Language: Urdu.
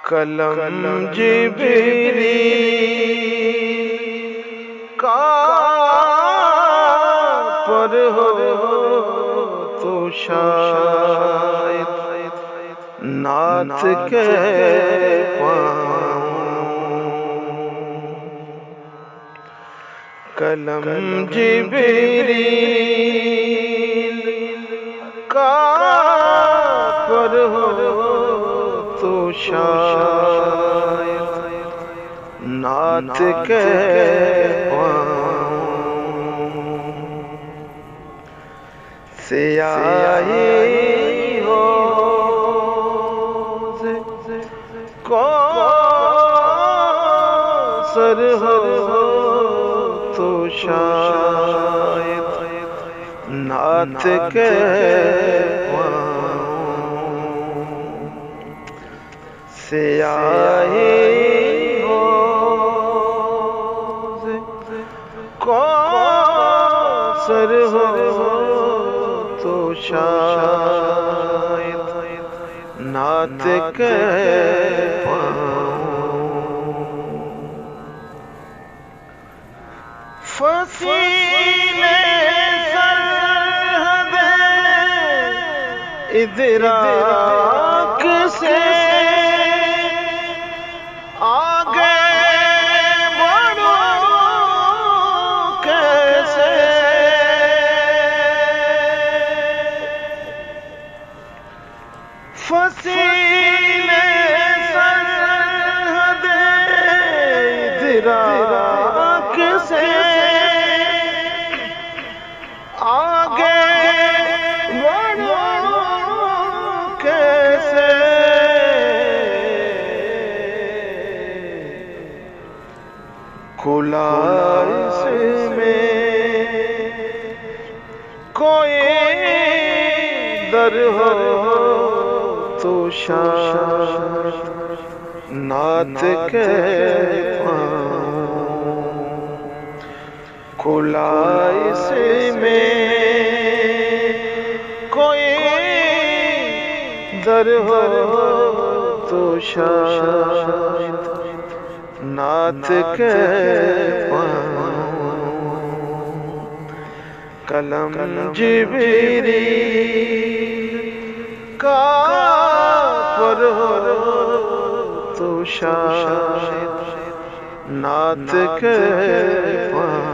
قلم جبریل کا پر ہو تو شاید نعت کہہ پاؤں۔ قلم جبریل کا پر ہو تو شاید نعت کہہ پاؤں۔ سیاہی حوض کوثر ہو تو شاید نعت کہہ پاؤں۔ سیاہی حوض کوثر ہو تو شاید نعت کہہ پاؤں۔ فصیل سرحد ادراک سے آگے بڑھوں کیسے؟ فصیل سرحد ادراک سے آگے بڑھوں کیسے؟ کھلا اس میں کوئی در ہو تو شاید نعت کہہ پاؤں۔ کھلا اس میں کوئی در ہو تو شاید نعت کہہ پاؤں۔ قلم جبریل کا پر ہو تو شاید نعت کہہ پاؤں۔